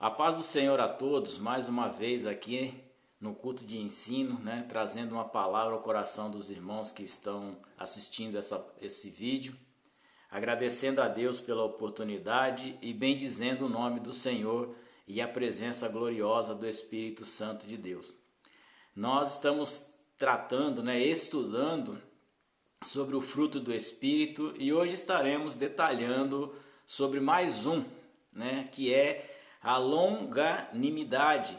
A paz do Senhor a todos, mais uma vez aqui no culto de ensino, né, trazendo uma palavra ao coração dos irmãos que estão assistindo esse vídeo, agradecendo a Deus pela oportunidade e bendizendo o nome do Senhor e a presença gloriosa do Espírito Santo de Deus. Nós estamos tratando, estudando sobre o fruto do Espírito e hoje estaremos detalhando sobre mais um, que é a longanimidade,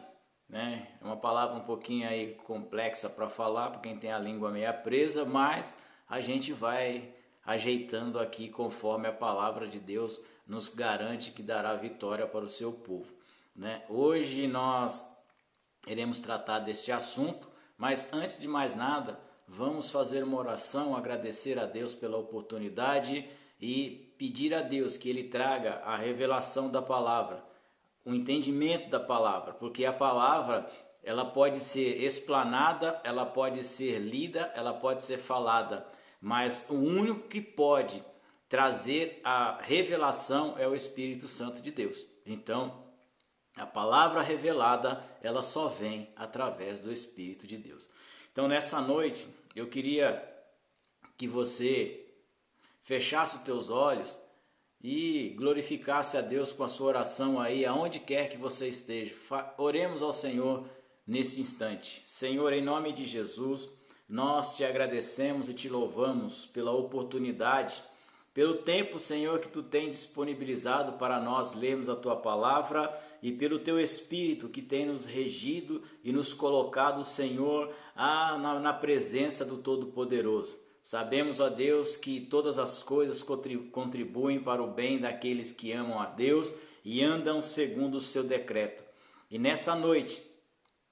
É uma palavra um pouquinho aí complexa para falar, para quem tem a língua meia presa, mas a gente vai ajeitando aqui conforme a palavra de Deus nos garante que dará vitória para o seu povo, Hoje nós iremos tratar deste assunto, mas antes de mais nada, vamos fazer uma oração, agradecer a Deus pela oportunidade e pedir a Deus que Ele traga a revelação da palavra, o entendimento da palavra, porque a palavra ela pode ser explanada, ela pode ser lida, ela pode ser falada, mas o único que pode trazer a revelação é o Espírito Santo de Deus. Então, a palavra revelada, ela só vem através do Espírito de Deus. Então, nessa noite, eu queria que você fechasse os teus olhos e glorificasse a Deus com a sua oração aí, aonde quer que você esteja. Oremos ao Senhor nesse instante. Senhor, em nome de Jesus, nós te agradecemos e te louvamos pela oportunidade, pelo tempo, Senhor, que Tu tem disponibilizado para nós lermos a Tua palavra e pelo Teu Espírito que tem nos regido e nos colocado, Senhor, na presença do Todo-Poderoso. Sabemos, ó Deus, que todas as coisas contribuem para o bem daqueles que amam a Deus e andam segundo o seu decreto. E nessa noite,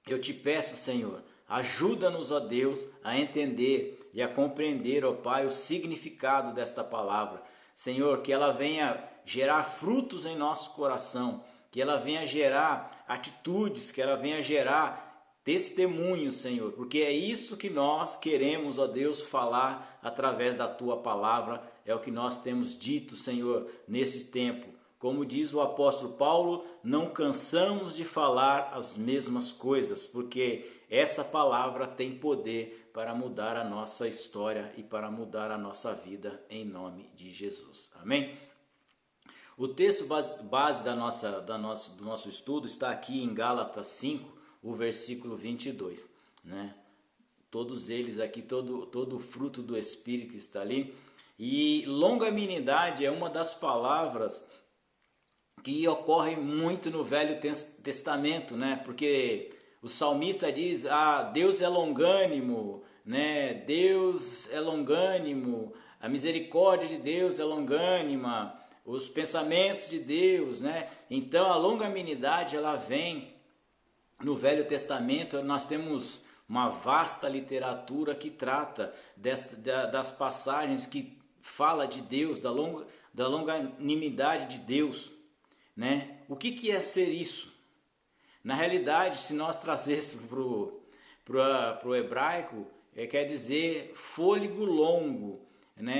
eu te peço, Senhor, ajuda-nos, ó Deus, a entender e a compreender, ó Pai, o significado desta palavra. Senhor, que ela venha gerar frutos em nosso coração, que ela venha gerar atitudes, que ela venha gerar testemunho, Senhor, porque é isso que nós queremos, ó Deus, falar através da Tua palavra, é o que nós temos dito, Senhor, nesse tempo. Como diz o apóstolo Paulo, não cansamos de falar as mesmas coisas, porque essa palavra tem poder para mudar a nossa história e para mudar a nossa vida, em nome de Jesus. Amém? O texto base do nosso estudo está aqui em Gálatas 5, o versículo 22, Todos eles aqui, todo o fruto do Espírito está ali. E longanimidade é uma das palavras que ocorre muito no Velho Testamento, Porque o salmista diz, Deus é longânimo, Deus é longânimo, a misericórdia de Deus é longânima, os pensamentos de Deus, Então a longanimidade ela vem no Velho Testamento. Nós temos uma vasta literatura que trata das passagens que fala de Deus, da longanimidade de Deus, O que é ser isso? Na realidade, se nós trazêssemos para o hebraico, quer dizer fôlego longo,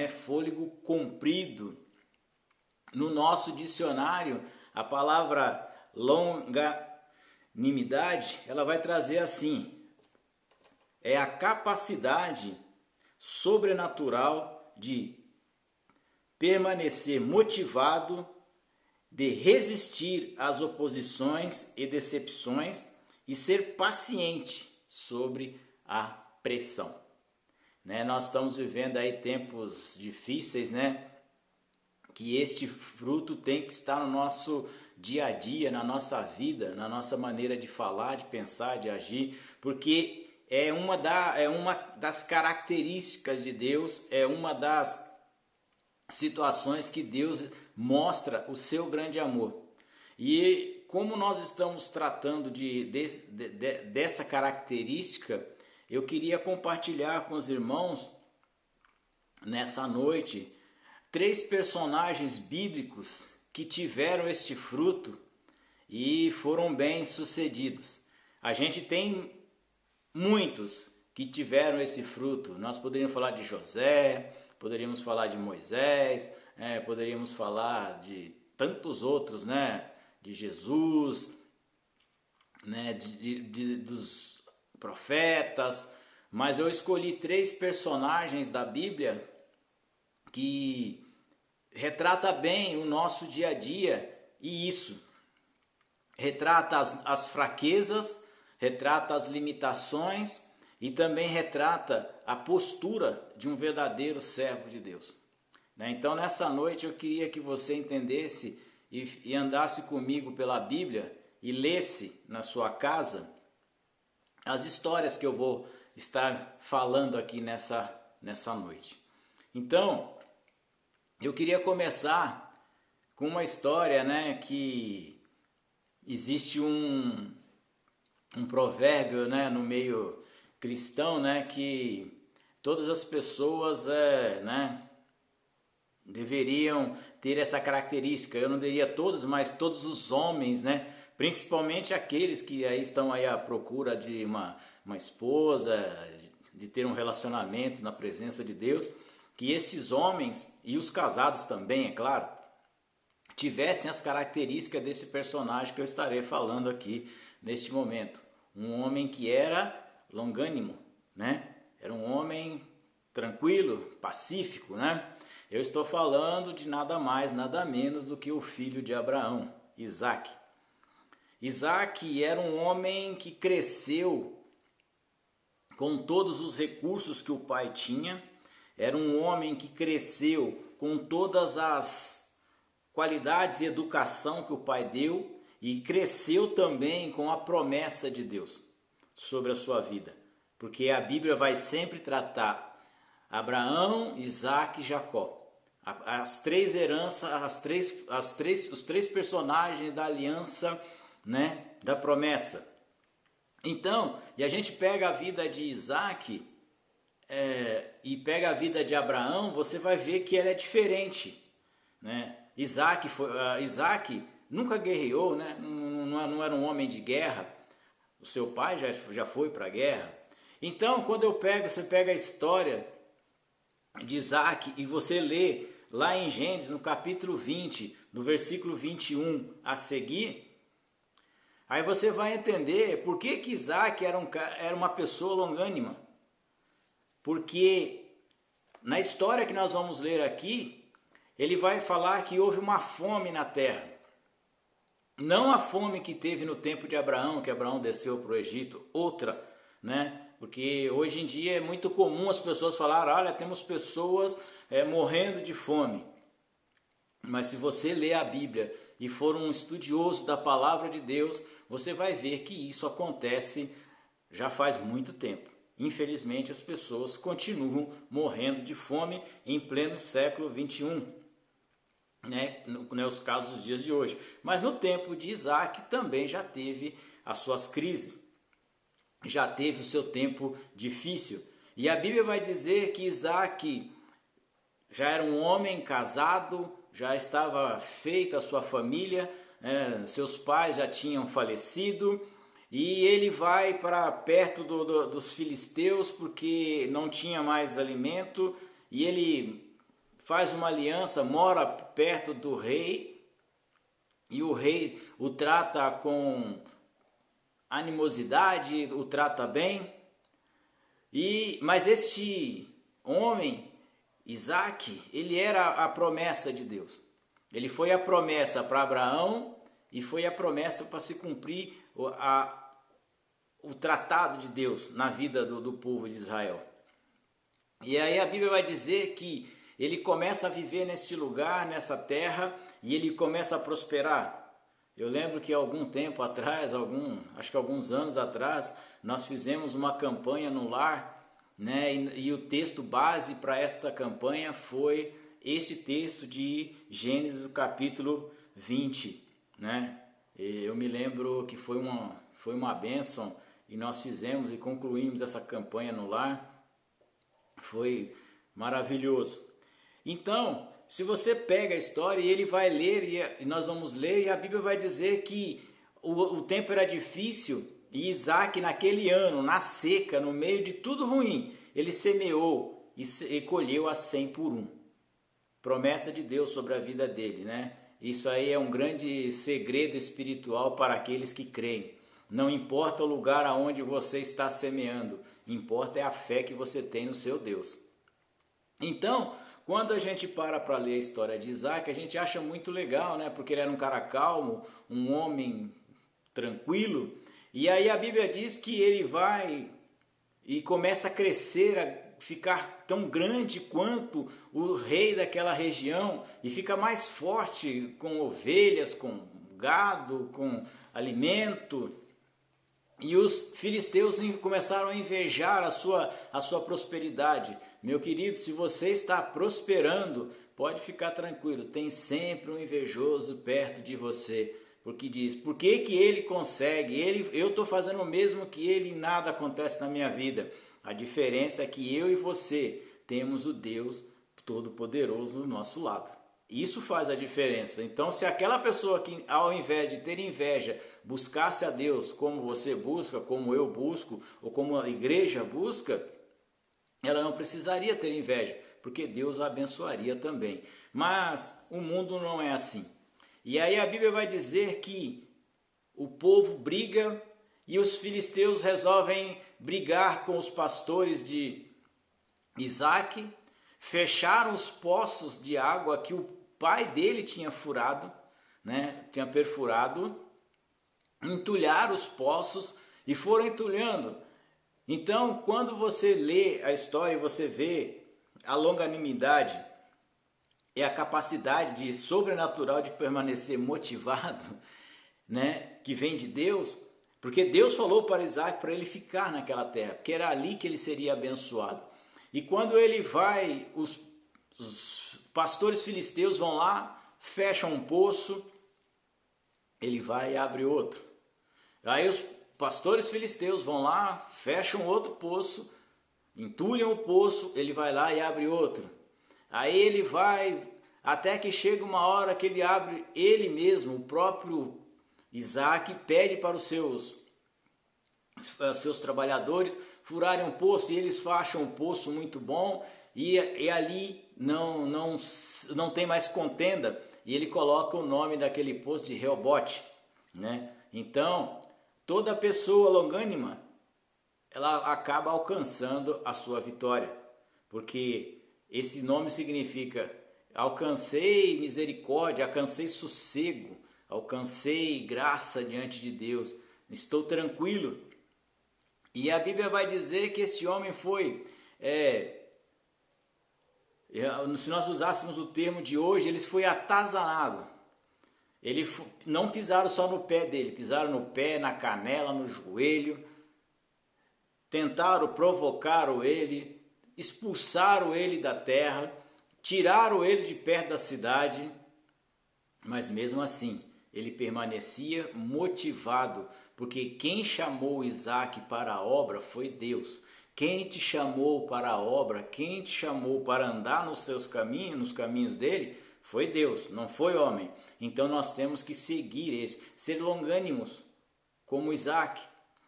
fôlego comprido. No nosso dicionário, a palavra longanimidade, ela vai trazer assim: é a capacidade sobrenatural de permanecer motivado, de resistir às oposições e decepções e ser paciente sobre a pressão. Nós estamos vivendo aí tempos difíceis, que este fruto tem que estar no nosso dia a dia, na nossa vida, na nossa maneira de falar, de pensar, de agir, porque é uma das características de Deus, é uma das situações que Deus mostra o seu grande amor. E como nós estamos tratando dessa característica, eu queria compartilhar com os irmãos nessa noite 3 personagens bíblicos que tiveram este fruto e foram bem-sucedidos. A gente tem muitos que tiveram esse fruto. Nós poderíamos falar de José, poderíamos falar de Moisés, poderíamos falar de tantos outros, de Jesus, né, dos profetas, mas eu escolhi 3 personagens da Bíblia que retrata bem o nosso dia a dia, e isso retrata as fraquezas, retrata as limitações e também retrata a postura de um verdadeiro servo de Deus. Então nessa noite eu queria que você entendesse e andasse comigo pela Bíblia e lesse na sua casa as histórias que eu vou estar falando aqui nessa noite. Então, eu queria começar com uma história, né, que existe um provérbio, né, no meio cristão, né, que todas as pessoas né, deveriam ter essa característica. Eu não diria todos, mas todos os homens, né, principalmente aqueles que aí estão aí à procura de uma esposa, de ter um relacionamento na presença de Deus, que esses homens, e os casados também, é claro, tivessem as características desse personagem que eu estarei falando aqui neste momento. Um homem que era longânimo, né? Era um homem tranquilo, pacífico, né? Eu estou falando de nada mais, nada menos do que o filho de Abraão, Isaque. Isaque era um homem que cresceu com todos os recursos que o pai tinha, era um homem que cresceu com todas as qualidades e educação que o pai deu e cresceu também com a promessa de Deus sobre a sua vida. Porque a Bíblia vai sempre tratar Abraão, Isaque e Jacó. As 3 heranças, os 3 personagens da aliança, né, da promessa. Então, e a gente pega a vida de Isaque e pega a vida de Abraão, você vai ver que ela é diferente, né? Isaque nunca guerreou, né? Não era um homem de guerra. O seu pai já foi para a guerra. Então, quando você pega a história de Isaque e você lê lá em Gênesis, no capítulo 20, no versículo 21 a seguir, aí você vai entender por que Isaque era uma pessoa longânima. Porque na história que nós vamos ler aqui, ele vai falar que houve uma fome na terra. Não a fome que teve no tempo de Abraão, que Abraão desceu para o Egito, outra, né? Porque hoje em dia é muito comum as pessoas falarem, olha, temos pessoas morrendo de fome. Mas se você ler a Bíblia e for um estudioso da palavra de Deus, você vai ver que isso acontece já faz muito tempo. Infelizmente as pessoas continuam morrendo de fome em pleno século 21, né? Nos casos dos dias de hoje. Mas no tempo de Isaque também já teve as suas crises, já teve o seu tempo difícil. E a Bíblia vai dizer que Isaque já era um homem casado, já estava feita a sua família, seus pais já tinham falecido, e ele vai para perto dos filisteus porque não tinha mais alimento, e ele faz uma aliança, mora perto do rei, e o rei o trata com animosidade, o trata bem. Mas este homem, Isaque, ele era a promessa de Deus. Ele foi a promessa para Abraão e foi a promessa para se cumprir o tratado de Deus na vida do povo de Israel. E aí a Bíblia vai dizer que ele começa a viver neste lugar, nessa terra, e ele começa a prosperar. Eu lembro que algum tempo atrás, acho que alguns anos atrás, nós fizemos uma campanha no lar, né? E o texto base para esta campanha foi este texto de Gênesis, capítulo 20, né? Eu me lembro que foi uma bênção e nós fizemos e concluímos essa campanha no lar. Foi maravilhoso. Então, se você pega a história e ele vai ler, e nós vamos ler, e a Bíblia vai dizer que o tempo era difícil, e Isaque naquele ano, na seca, no meio de tudo ruim, ele semeou e colheu a 100 por 1. Promessa de Deus sobre a vida dele, né? Isso aí é um grande segredo espiritual para aqueles que creem. Não importa o lugar aonde você está semeando, importa é a fé que você tem no seu Deus. Então, quando a gente para ler a história de Isaac, a gente acha muito legal, né? Porque ele era um cara calmo, um homem tranquilo. E aí a Bíblia diz que ele vai e começa a crescer, a ficar tão grande quanto o rei daquela região e fica mais forte com ovelhas, com gado, com alimento. E os filisteus começaram a invejar a sua prosperidade. Meu querido, se você está prosperando, pode ficar tranquilo, tem sempre um invejoso perto de você. Porque diz, por que que ele consegue? Eu estou fazendo o mesmo que ele e nada acontece na minha vida. A diferença é que eu e você temos o Deus Todo-Poderoso do nosso lado. Isso faz a diferença. Então, se aquela pessoa que, ao invés de ter inveja, buscasse a Deus como você busca, como eu busco, ou como a igreja busca, ela não precisaria ter inveja, porque Deus a abençoaria também. Mas o mundo não é assim. E aí a Bíblia vai dizer que o povo briga e os filisteus resolvem brigar com os pastores de Isaac, fecharam os poços de água que o pai dele tinha furado, né? Tinha perfurado, entulharam os poços e foram entulhando. Então, quando você lê a história e você vê a longanimidade e a capacidade de sobrenatural de permanecer motivado, né, que vem de Deus, porque Deus falou para Isaac para ele ficar naquela terra, porque era ali que ele seria abençoado. E quando ele vai, os pastores filisteus vão lá, fecham um poço, ele vai e abre outro. Aí os pastores filisteus vão lá, fecham outro poço, entulham o poço, ele vai lá e abre outro. Aí ele vai, até que chega uma hora que ele abre ele mesmo, o próprio Isaac pede para os seus trabalhadores furarem um poço, e eles facham um poço muito bom, e ali não tem mais contenda, e ele coloca o nome daquele poço de Reobote, né? Então, toda pessoa longânima, ela acaba alcançando a sua vitória, porque esse nome significa alcancei misericórdia, alcancei sossego, alcancei graça diante de Deus, estou tranquilo. E a Bíblia vai dizer que este homem foi, se nós usássemos o termo de hoje, ele foi atazanado. Não pisaram só no pé dele, pisaram no pé, na canela, no joelho, tentaram, provocaram ele, expulsaram ele da terra, tiraram ele de perto da cidade, mas mesmo assim, ele permanecia motivado, porque quem chamou Isaac para a obra foi Deus. Quem te chamou para a obra, quem te chamou para andar nos seus caminhos, nos caminhos dele, foi Deus, não foi homem. Então nós temos que seguir esse, ser longânimos, como Isaac,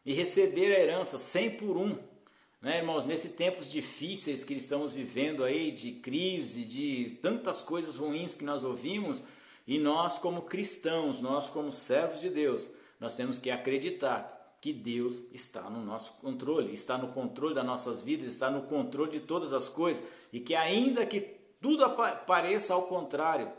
e receber a herança 100 por 1. Né, irmãos, nesses tempos difíceis que estamos vivendo aí, de crise, de tantas coisas ruins que nós ouvimos, e nós como cristãos, nós como servos de Deus, nós temos que acreditar que Deus está no nosso controle, está no controle das nossas vidas, está no controle de todas as coisas, e que ainda que tudo pareça ao contrário,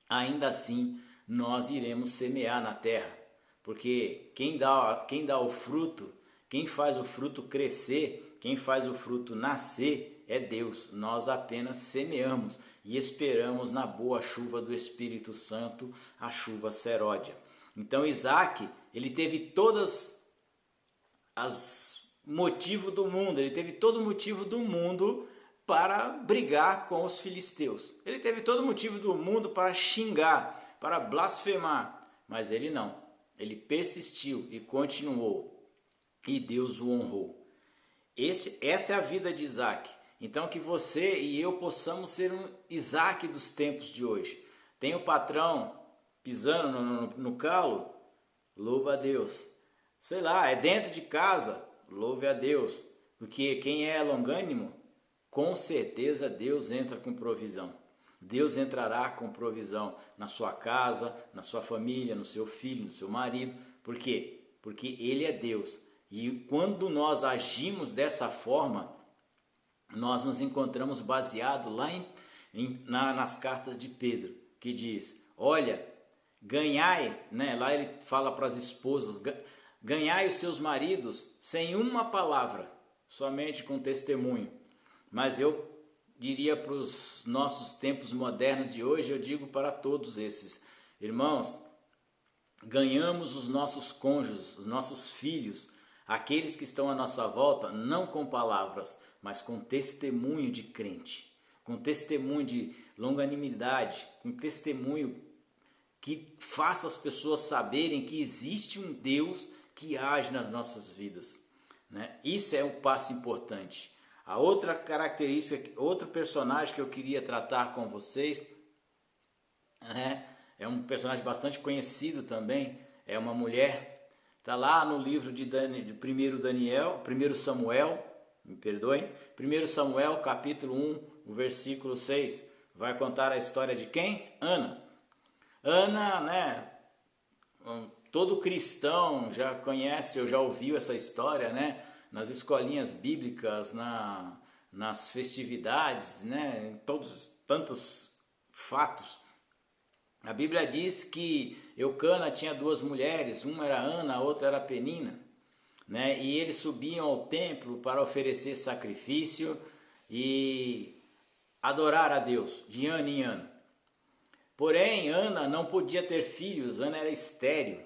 ainda assim nós iremos semear na terra, porque quem dá o fruto, quem faz o fruto crescer, quem faz o fruto nascer é Deus. Nós apenas semeamos e esperamos na boa chuva do Espírito Santo, a chuva seródia. Então Isaac, ele teve todas as motivos do mundo, ele teve todo o motivo do mundo para brigar com os filisteus. Ele teve todo o motivo do mundo para xingar, para blasfemar, mas ele não. Ele persistiu e continuou. E Deus o honrou. Essa é a vida de Isaac. Então que você e eu possamos ser um Isaac dos tempos de hoje. Tem o patrão pisando no calo? Louva a Deus. Sei lá, é dentro de casa? Louve a Deus. Porque quem é longânimo, com certeza Deus entra com provisão. Deus entrará com provisão na sua casa, na sua família, no seu filho, no seu marido. Por quê? porque Ele é Deus. E quando nós agimos dessa forma, nós nos encontramos baseado lá nas cartas de Pedro, que diz, olha, ganhai, né? Lá ele fala para as esposas, ganhai os seus maridos sem uma palavra, somente com testemunho. Mas eu diria para os nossos tempos modernos de hoje, eu digo para todos esses irmãos, ganhamos os nossos cônjuges, os nossos filhos, aqueles que estão à nossa volta, não com palavras, mas com testemunho de crente, com testemunho de longanimidade, com testemunho que faça as pessoas saberem que existe um Deus que age nas nossas vidas, né? Isso é um passo importante. A outra característica, outro personagem que eu queria tratar com vocês, é um personagem bastante conhecido também, é uma mulher, está lá no livro de 1 Samuel, me perdoem, 1 Samuel capítulo 1, o versículo 6, vai contar a história de quem? Ana. Ana, né, todo cristão já conhece ou já ouviu essa história, né, nas escolinhas bíblicas, nas festividades, né, em tantos fatos. A Bíblia diz que Eucana tinha duas mulheres, uma era Ana, a outra era Penina, né? E eles subiam ao templo para oferecer sacrifício e adorar a Deus de ano em ano. Porém, Ana não podia ter filhos, Ana era estéril.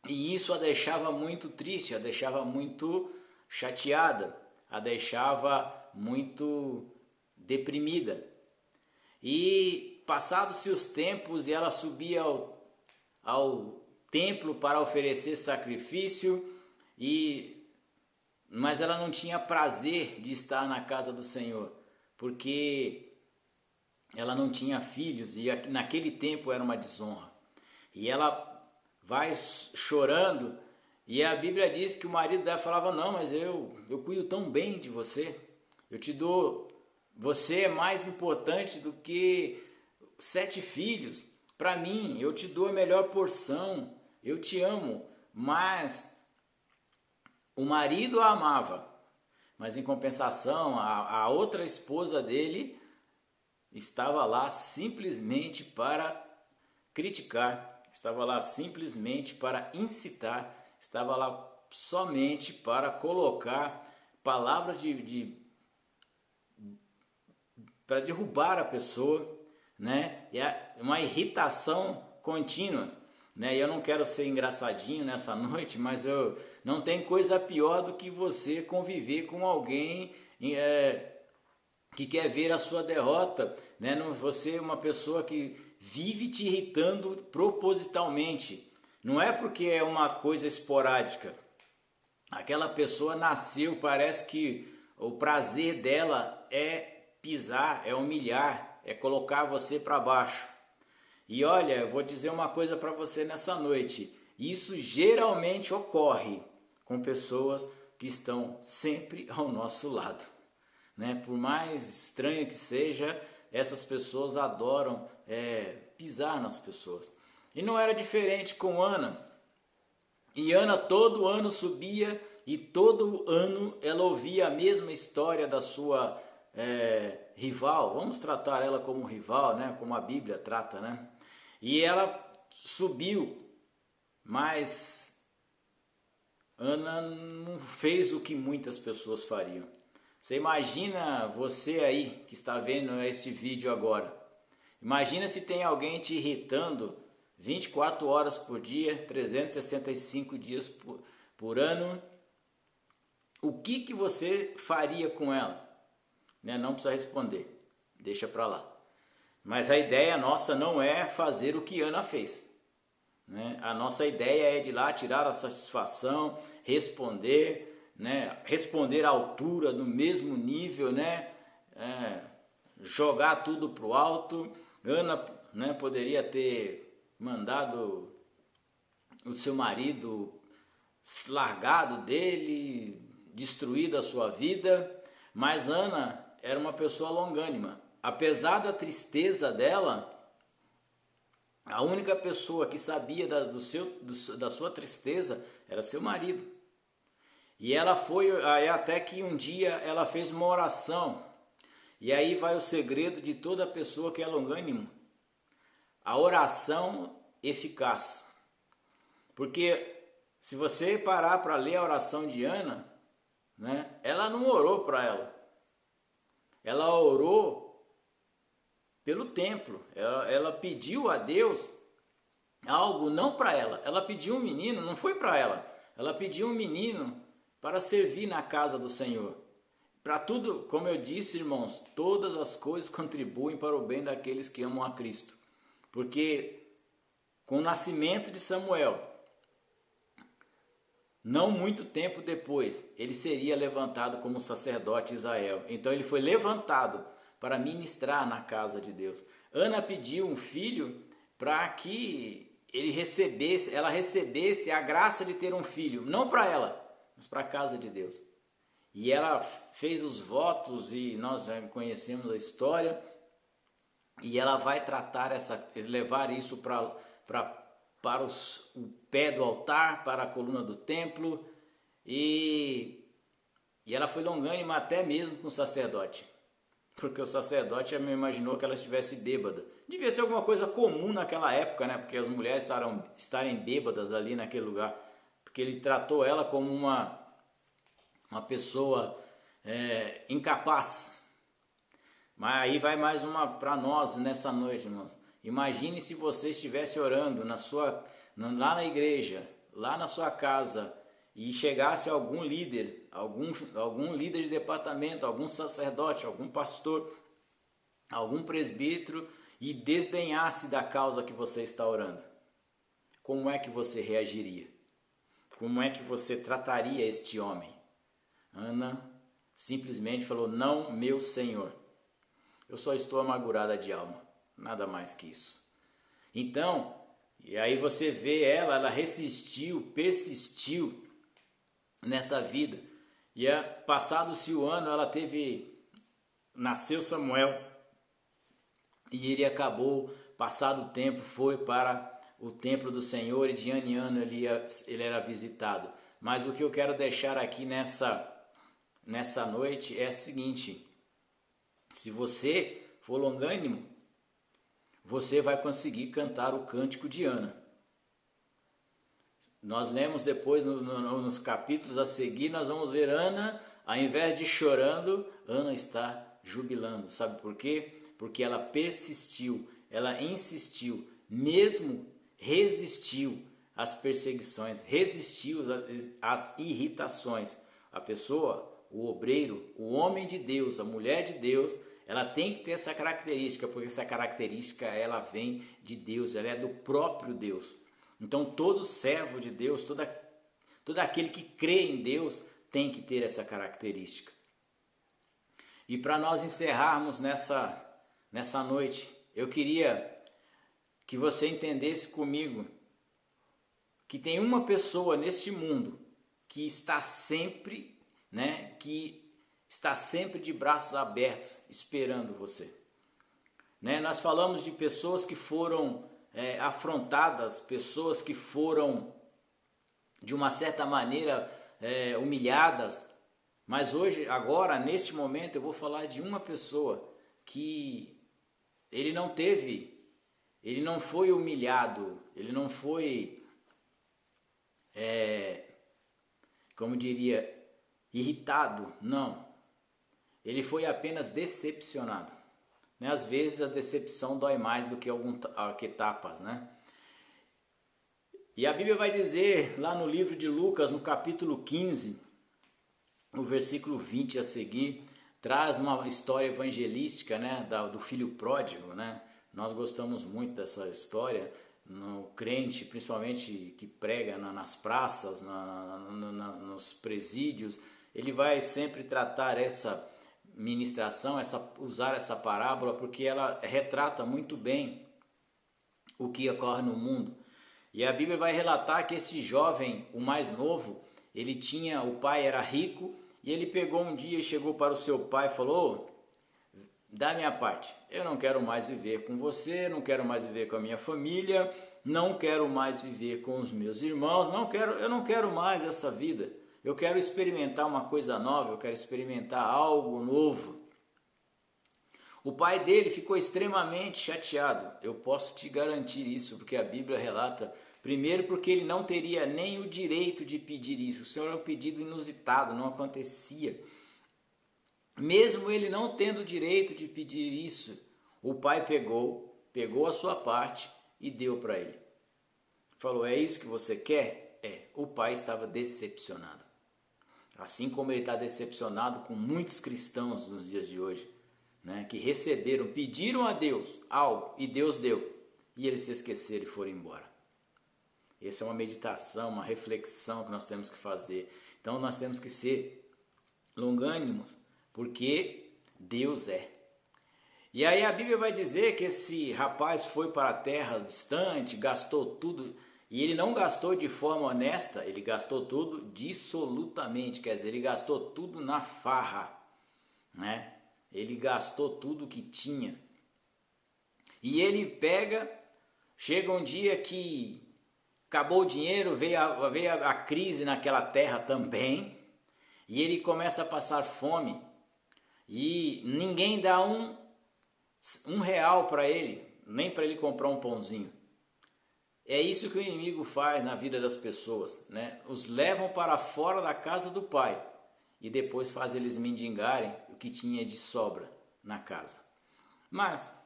E isso a deixava muito triste, a deixava muito chateada, a deixava muito deprimida. E passados-se os tempos e ela subia ao templo para oferecer sacrifício, mas ela não tinha prazer de estar na casa do Senhor, porque ela não tinha filhos e naquele tempo era uma desonra. E ela vai chorando e a Bíblia diz que o marido dela falava, não, mas eu cuido tão bem de você, eu te dou, você é mais importante do que 7 filhos, para mim, eu te dou a melhor porção, eu te amo, mas o marido a amava, mas em compensação a outra esposa dele estava lá simplesmente para criticar, estava lá simplesmente para incitar, estava lá somente para colocar palavras para derrubar a pessoa, né? E uma irritação contínua, né? E eu não quero ser engraçadinho nessa noite, mas não tem coisa pior do que você conviver com alguém que quer ver a sua derrota, né? Você é uma pessoa que vive te irritando propositalmente. Não é porque é uma coisa esporádica. Aquela pessoa nasceu, parece que o prazer dela é pisar, é humilhar, é colocar você para baixo. E olha, eu vou dizer uma coisa para você nessa noite. Isso geralmente ocorre com pessoas que estão sempre ao nosso lado, né? Por mais estranho que seja, essas pessoas adoram pisar nas pessoas. E não era diferente com Ana. E Ana todo ano subia e todo ano ela ouvia a mesma história da sua rival. Vamos tratar ela como rival, né? Como a Bíblia trata, né? E ela subiu, mas Ana não fez o que muitas pessoas fariam. Você imagina, você aí que está vendo esse vídeo agora, imagina se tem alguém te irritando 24 horas por dia, 365 dias por ano. O que você faria com ela? Né? Não precisa responder, deixa para lá. Mas a ideia nossa não é fazer o que Ana fez, né? A nossa ideia é de lá tirar a satisfação, responder, né? Responder à altura, no mesmo nível, né? Jogar tudo para o alto. Ana, né, poderia ter mandado o seu marido largado dele, destruído a sua vida, mas Ana era uma pessoa longânima. Apesar da tristeza dela, A única pessoa que sabia da sua tristeza era seu marido. E ela foi, aí até que um dia ela fez uma oração. E aí vai o segredo de toda pessoa que é longânimo. A oração eficaz. Porque se você parar para ler a oração de Ana, né, ela não orou para ela. Ela orou pelo templo. Ela pediu a Deus algo não para ela. Ela pediu um menino, não foi para ela. Ela pediu um menino para servir na casa do Senhor. Para tudo, como eu disse, irmãos, todas as coisas contribuem para o bem daqueles que amam a Cristo. Porque com o nascimento de Samuel, não muito tempo depois, ele seria levantado como sacerdote de Israel. Então ele foi levantado para ministrar na casa de Deus. Ana pediu um filho para que ela recebesse a graça de ter um filho, não para ela, mas para a casa de Deus. E ela fez os votos e nós já conhecemos a história. E ela vai levar isso para o pé do altar, para a coluna do templo. E ela foi longânima até mesmo com o sacerdote. Porque o sacerdote já me imaginou que ela estivesse bêbada. Devia ser alguma coisa comum naquela época, né? Porque as mulheres estarem bêbadas ali naquele lugar. Porque ele tratou ela como uma pessoa incapaz. Mas aí vai mais uma para nós nessa noite, irmãos. Imagine se você estivesse orando lá na igreja, lá na sua casa, e chegasse algum líder, algum líder de departamento, algum sacerdote, algum pastor, algum presbítero, e desdenhasse da causa que você está orando. Como é que você reagiria? Como é que você trataria este homem? Ana simplesmente falou: não, meu Senhor. Eu só estou amargurada de alma, nada mais que isso. Então, e aí você vê ela resistiu, persistiu nessa vida. E passado-se o ano, nasceu Samuel, e ele acabou, passado o tempo, foi para o templo do Senhor, e de ano em ano ele era visitado. Mas o que eu quero deixar aqui nessa noite é o seguinte: se você for longânimo, você vai conseguir cantar o cântico de Ana. Nós lemos depois nos capítulos a seguir, nós vamos ver Ana, ao invés de chorando, Ana está jubilando. Sabe por quê? Porque ela persistiu, ela insistiu, mesmo resistiu às perseguições, resistiu às irritações. A pessoa, o obreiro, o homem de Deus, a mulher de Deus, ela tem que ter essa característica, porque essa característica ela vem de Deus, ela é do próprio Deus. Então todo servo de Deus, todo aquele que crê em Deus tem que ter essa característica. E para nós encerrarmos nessa noite, eu queria que você entendesse comigo que tem uma pessoa neste mundo que está sempre, que está sempre de braços abertos, esperando você. Nós falamos de pessoas que foram afrontadas, pessoas que foram, de uma certa maneira, humilhadas. Mas hoje, agora, neste momento, eu vou falar de uma pessoa que ele não foi humilhado, ele não foi, como diria, irritado, não. Ele foi apenas decepcionado. Às vezes a decepção dói mais do que tapas, E a Bíblia vai dizer lá no livro de Lucas, no capítulo 15, no versículo 20 a seguir, traz uma história evangelística, do filho pródigo, Nós gostamos muito dessa história. No crente, principalmente que prega nas praças, nos presídios, ele vai sempre tratar essa ministração, usar essa parábola, porque ela retrata muito bem o que ocorre no mundo. E a Bíblia vai relatar que este jovem, o mais novo, o pai era rico, e ele pegou um dia e chegou para o seu pai e falou: da minha parte, eu não quero mais viver com você, não quero mais viver com a minha família, não quero mais viver com os meus irmãos, eu não quero mais essa vida. Eu quero experimentar uma coisa nova, eu quero experimentar algo novo. O pai dele ficou extremamente chateado. Eu posso te garantir isso, porque a Bíblia relata, primeiro porque ele não teria nem o direito de pedir isso. O Senhor é um pedido inusitado, não acontecia. Mesmo ele não tendo o direito de pedir isso, o pai pegou a sua parte e deu para ele. Falou, é isso que você quer? É. O pai estava decepcionado. Assim como ele está decepcionado com muitos cristãos nos dias de hoje, né, que pediram a Deus algo e Deus deu, e eles se esqueceram e foram embora. Essa é uma meditação, uma reflexão que nós temos que fazer. Então nós temos que ser longânimos, porque Deus é. E aí a Bíblia vai dizer que esse rapaz foi para a terra distante, gastou tudo, e ele não gastou de forma honesta, ele gastou tudo dissolutamente, quer dizer, ele gastou tudo na farra, né? Ele gastou tudo que tinha. E ele chega um dia que acabou o dinheiro, veio a crise naquela terra também, e ele começa a passar fome, e ninguém dá um real para ele, nem para ele comprar um pãozinho. É isso que o inimigo faz na vida das pessoas, né? Os levam para fora da casa do pai e depois faz eles mendigarem o que tinha de sobra na casa. Mas,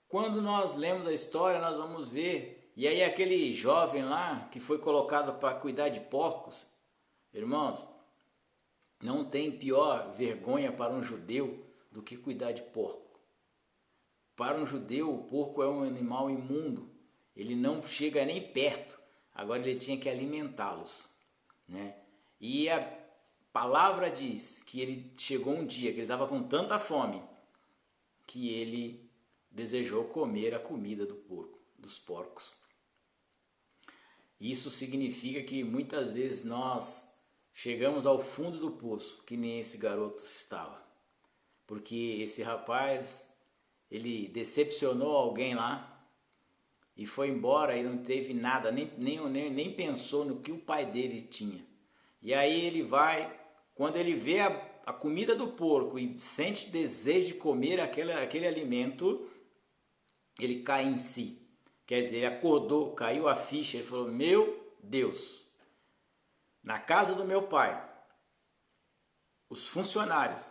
quando nós lemos a história, nós vamos ver, e aí aquele jovem lá que foi colocado para cuidar de porcos, irmãos, não tem pior vergonha para um judeu do que cuidar de porco. Para um judeu, o porco é um animal imundo, ele não chega nem perto, agora ele tinha que alimentá-los, né? E a palavra diz que ele chegou um dia que ele estava com tanta fome que ele desejou comer a comida dos porcos. Isso significa que muitas vezes nós chegamos ao fundo do poço, que nem esse garoto estava. Porque esse rapaz, ele decepcionou alguém lá e foi embora e não teve nada, nem pensou no que o pai dele tinha. E aí ele vai, quando ele vê a comida do porco e sente desejo de comer aquele alimento, ele cai em si. Quer dizer, ele acordou, caiu a ficha, ele falou, meu Deus, na casa do meu pai, os funcionários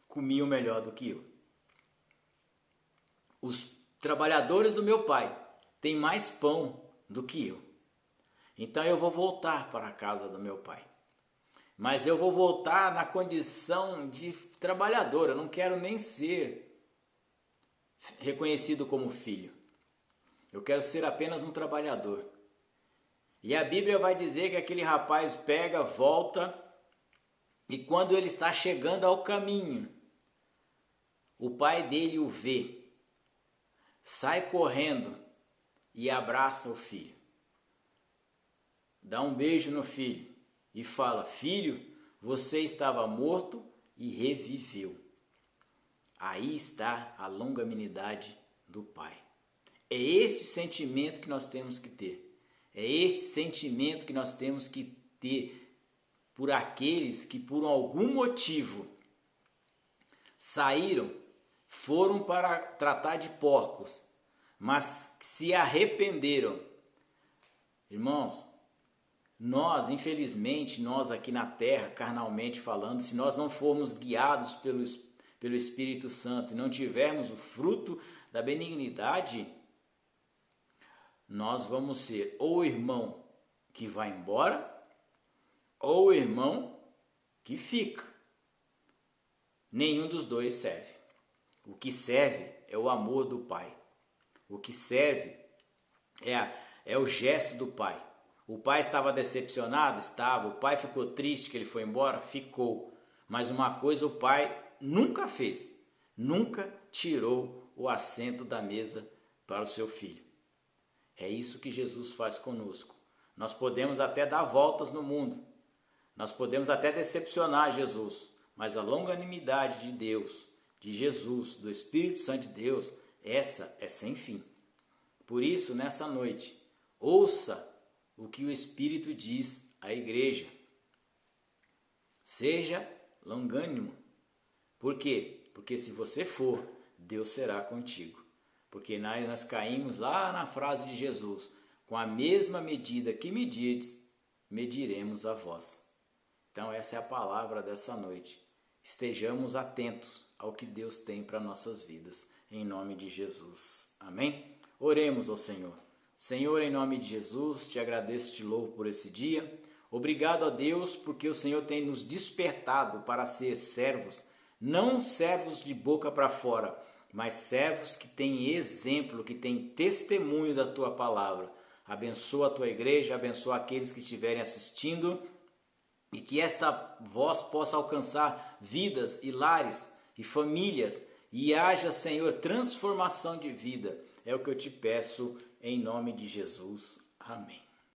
comiam melhor do que eu. Os trabalhadores do meu pai têm mais pão do que eu. Então eu vou voltar para a casa do meu pai. Mas eu vou voltar na condição de trabalhador, eu não quero nem ser reconhecido como filho. Eu quero ser apenas um trabalhador. E a Bíblia vai dizer que aquele rapaz volta, e quando ele está chegando ao caminho, o pai dele o vê, sai correndo e abraça o filho. Dá um beijo no filho e fala, filho, você estava morto e reviveu. Aí está a longanimidade do pai. É este sentimento que nós temos que ter. É este sentimento que nós temos que ter por aqueles que por algum motivo foram para tratar de porcos, mas se arrependeram. Irmãos, infelizmente, nós aqui na terra, carnalmente falando, se nós não formos guiados pelo Espírito Santo e não tivermos o fruto da benignidade, nós vamos ser ou o irmão que vai embora, ou o irmão que fica. Nenhum dos dois serve. O que serve é o amor do Pai. O que serve é o gesto do Pai. O pai estava decepcionado? Estava. O pai ficou triste que ele foi embora? Ficou. Mas uma coisa o pai nunca fez. Nunca tirou o assento da mesa para o seu filho. É isso que Jesus faz conosco. Nós podemos até dar voltas no mundo. Nós podemos até decepcionar Jesus. Mas a longanimidade de Deus, de Jesus, do Espírito Santo de Deus, essa é sem fim. Por isso, nessa noite, ouça o que o Espírito diz à igreja. Seja longânimo. Por quê? Porque se você for, Deus será contigo. Porque nós caímos lá na frase de Jesus: com a mesma medida que medides, mediremos a vós. Então essa é a palavra dessa noite. Estejamos atentos ao que Deus tem para nossas vidas, em nome de Jesus. Amém? Oremos ao Senhor. Senhor, em nome de Jesus, te agradeço e te louvo por esse dia. Obrigado a Deus, porque o Senhor tem nos despertado para ser servos, não servos de boca para fora, mas servos que têm exemplo, que têm testemunho da tua palavra. Abençoa a tua igreja, abençoa aqueles que estiverem assistindo e que essa voz possa alcançar vidas e lares e famílias e haja, Senhor, transformação de vida. É o que eu te peço em nome de Jesus. Amém.